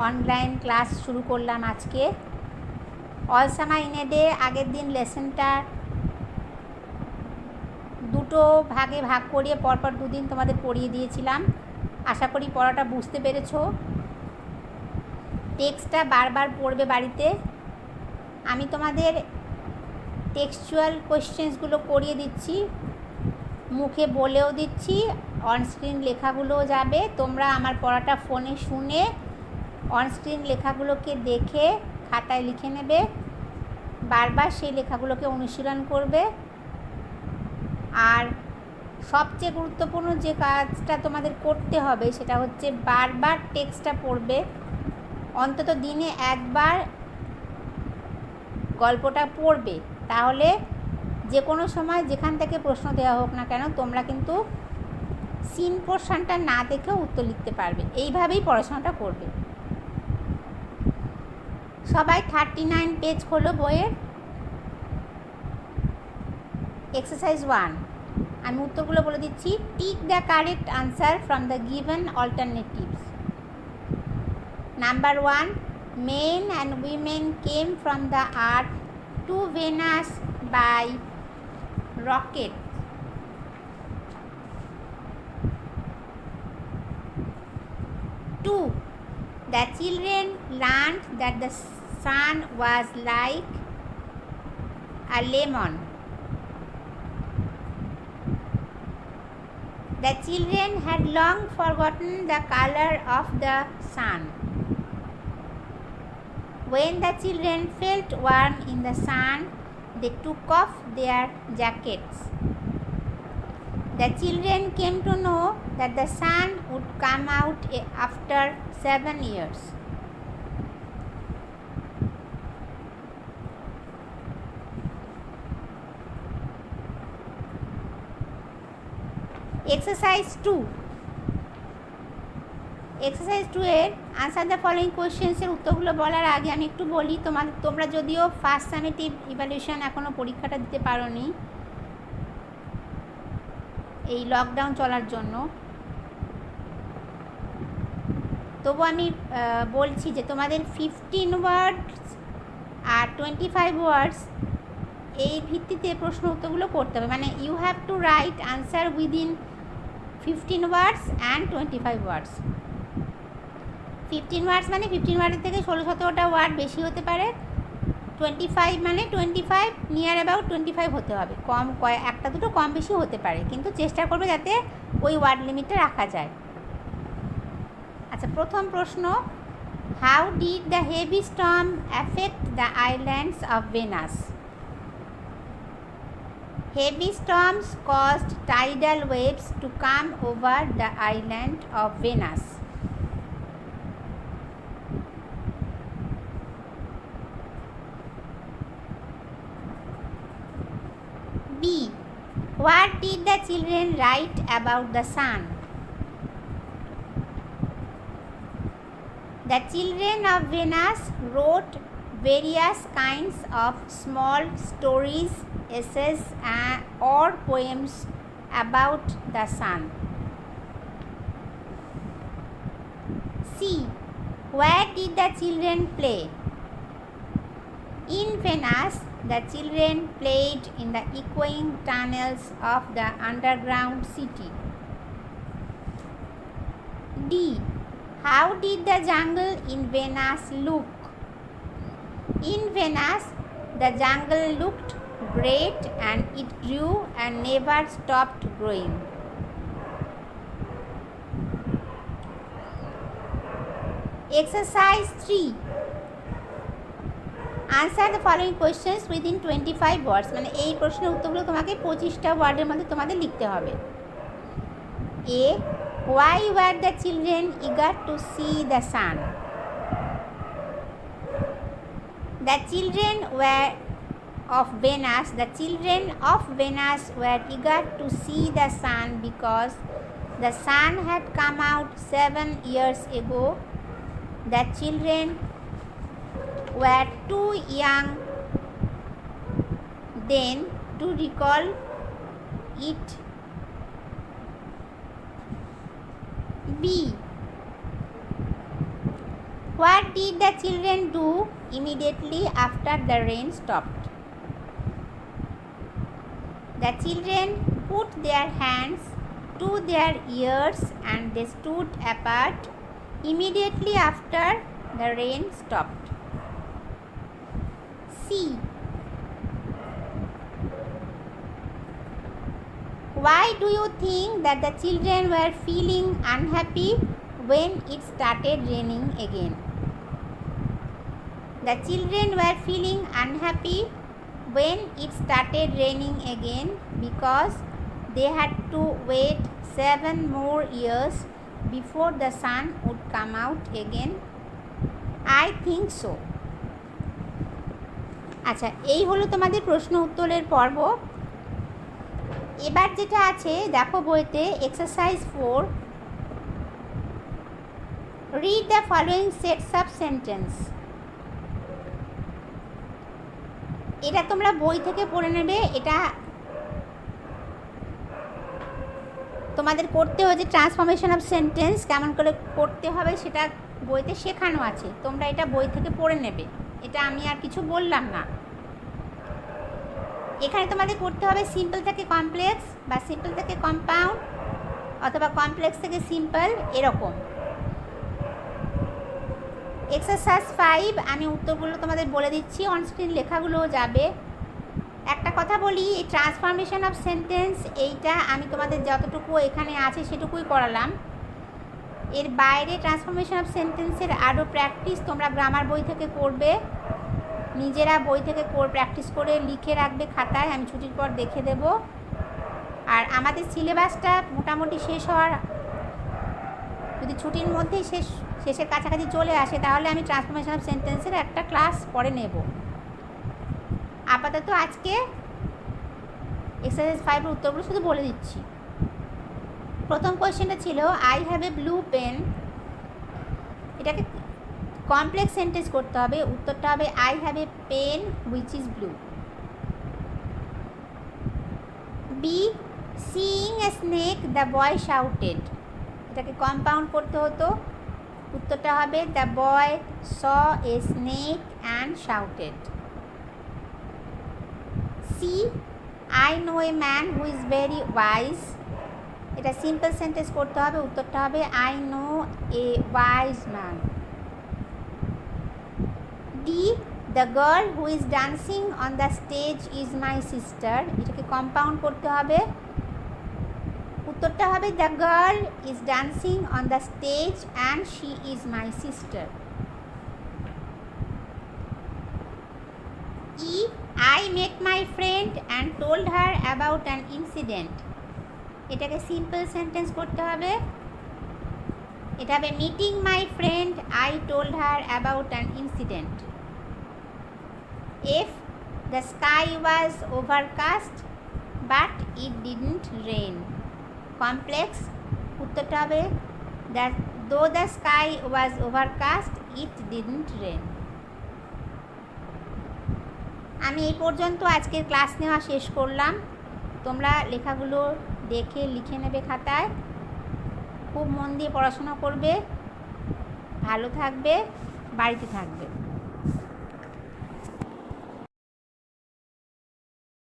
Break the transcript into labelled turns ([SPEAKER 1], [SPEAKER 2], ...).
[SPEAKER 1] Online class শুরু করলাম আজকে। All summer in a day আগের দিন লেসনটা দুটো ভাগে ভাগ করিয়ে পরপর দুদিন তোমাদের পড়িয়ে দিয়েছিলাম। আশা করি পড়াটা বুঝতে পেরেছো। টেক্সটটা বারবার পড়বে বাড়িতে। আমি তোমাদের টেক্সচুয়াল কোয়েশ্চেন্সগুলো করিয়ে দিচ্ছি, মুখে বলেও দিচ্ছি, অনস্ক্রিন লেখাগুলোও যাবে। তোমরা আমার পড়াটা ফোনে শুনে অনস্ক্রিন লেখাগুলোকে দেখে খাতায় লিখে নেবে, বারবার সেই লেখাগুলোকে অনুশীলন করবে। আর সবচেয়ে গুরুত্বপূর্ণ যে কাজটা তোমাদের করতে হবে সেটা হচ্ছে বারবার টেক্সটটা পড়বে। অন্তত দিনে একবার গল্পটা পড়বে, তাহলে যে কোনো সময় যেখান থেকে প্রশ্ন দেওয়া হোক না কেন তোমরা কিন্তু সিন পোর্শনটা না দেখেও উত্তর লিখতে পারবে। এইভাবেই পড়াশোনাটা করবে। সবাই 39 পেজ খোলো বইয়ের। এক্সারসাইজ 1, আমি উত্তরগুলো বলে দিচ্ছি। Tick the correct answer from the given alternatives. Number 1, men and women came from the earth to Venus by rocket. 2, the children learned that the sun was like a lemon. The children had long forgotten the color of the sun. When the children felt warm in the sun, they took off their jackets. The children came to know that the sun would come out after 7 years. Exercise 2. Exercise 2 এর answer the following কোয়েশ্চেন্সের উত্তরগুলো বলার আগে আমি একটু বলি, তোমরা যদিও first summative evaluation এখনও পরীক্ষাটা দিতে পারোনি এই লকডাউন চলার জন্য, তবু আমি বলছি যে তোমাদের 15 ওয়ার্ডস আর 25 ওয়ার্ডস এই ভিত্তিতে প্রশ্ন উত্তরগুলো করতে হবে। মানে you have to write answer within 15 words and 25 words. 15 words মানে 15 ওয়ার্ডের থেকে 16-17টা ওয়ার্ড বেশি হতে পারে। 25 মানে 25 নিয়ার অ্যাবাউট 25 হতে হবে। কম একটা দুটো কম বেশি হতে পারে, কিন্তু চেষ্টা করবে যাতে ওই ওয়ার্ড লিমিটটা রাখা যায়। আচ্ছা, প্রথম প্রশ্ন, how did the heavy storm affect the islands of Venus? Heavy storms caused tidal waves to come over the island of Venus. B, what did the children write about the sun? The children of Venus wrote various kinds of small stories, essays or poems about the sun. C, where did the children play? In Venus, the children played in the echoing tunnels of the underground city. D, how did the jungle in Venus look? In Venus, the jungle looked great and it grew and never stopped growing. Exercise 3. Answer the following questions within 25 words. মানে এই প্রশ্নের উত্তরগুলো তোমাকে 25টা ওয়ার্ডের মধ্যে তোমাদের লিখতে হবে। A, why were the children eager to see the sun? The children of Venus were eager to see the sun because the sun had come out 7 years ago. The children were too young then to recall it. B, What did the children do immediately after the rain stopped? The children put their hands to their ears and they stood apart immediately after the rain stopped. C. Why do you think that the children were feeling unhappy when it started raining again? The children were feeling unhappy when it started raining again because they had to wait 7 more years before the sun would come out again. I think so. আচ্ছা, এই হলো তোমাদের প্রশ্ন উত্তরের পর্ব। এবার যেটা আছে দেখো বইতে exercise 4, read the following sets of sentence. এটা তোমরা বই থেকে পড়ে নেবে। এটা তোমাদের করতে হচ্ছে ট্রান্সফরমেশন অফ সেন্টেন্স কেমন করে করতে হবে সেটা বইতে শেখানো আছে, তোমরা এটা বই থেকে পড়ে নেবে। এটা আমি আর কিছু বললাম না। এখানে তোমাদের করতে হবে সিম্পল থেকে কমপ্লেক্স বা সিম্পল থেকে কম্পাউন্ড অথবা কমপ্লেক্স থেকে সিম্পল, এরকম। এক্সারসাইজ 5 আমি উত্তরগুলো তোমাদের বলে দিচ্ছি, অনস্ক্রিন লেখাগুলোও যাবে। একটা কথা বলি, এই ট্রান্সফরমেশন অফ সেন্টেন্স এইটা আমি তোমাদের যতটুকু এখানে আছে সেটুকুই করালাম। এর বাইরে ট্রান্সফরমেশন অফ সেন্টেন্সের আরও প্র্যাকটিস তোমরা গ্রামার বই থেকে করবে, নিজেরা বই থেকে প্র্যাকটিস করে লিখে রাখবে খাতায়, আমি ছুটির পর দেখে দেব। আর আমাদের সিলেবাসটা মোটামুটি শেষ হওয়ার, যদি ছুটির মধ্যেই শেষের কাছাকাছি চলে আসে তাহলে আমি ট্রান্সফরমেশন অফ সেন্টেন্সের একটা ক্লাস পরে নেব। আপাতত আজকে এক্সারসাইজ 5 এর উত্তরগুলো শুধু বলে দিচ্ছি। প্রথম কোয়েশ্চেনটা ছিল I have a blue pen. এটাকে কমপ্লেক্স সেন্টেন্স করতে হবে। উত্তরটা হবে I have a pen which is blue. B, seeing a snake the boy shouted. এটাকে কম্পাউন্ড করতে হতো। উত্তরটা হবে the boy saw a snake and shouted. C, I know a man who is very wise. এটা simple sentence করতে হবে। উত্তরটা হবে I know a wise man. D, the girl who is dancing on the stage is my sister. এটাকে compound করতে হবে। উত্তরটা হবে the girl is dancing on the stage and she is my sister. E, I met my friend and told her about an incident. এটাকে simple sentence করতে হবে। এটা হবে meeting my friend, I told her about an incident. F, the sky was overcast but it didn't rain. Complex, উত্তরটা হবে though the sky was overcast it didn't rain. আমি এই পর্যন্ত আজকের ক্লাস নেওয়া শেষ করলাম। তোমরা লেখাগুলো দেখে লিখে নেবে খাতায়, খুব মন দিয়ে পড়াশোনা করবে, ভালো থাকবে, বাড়িতে থাকবে।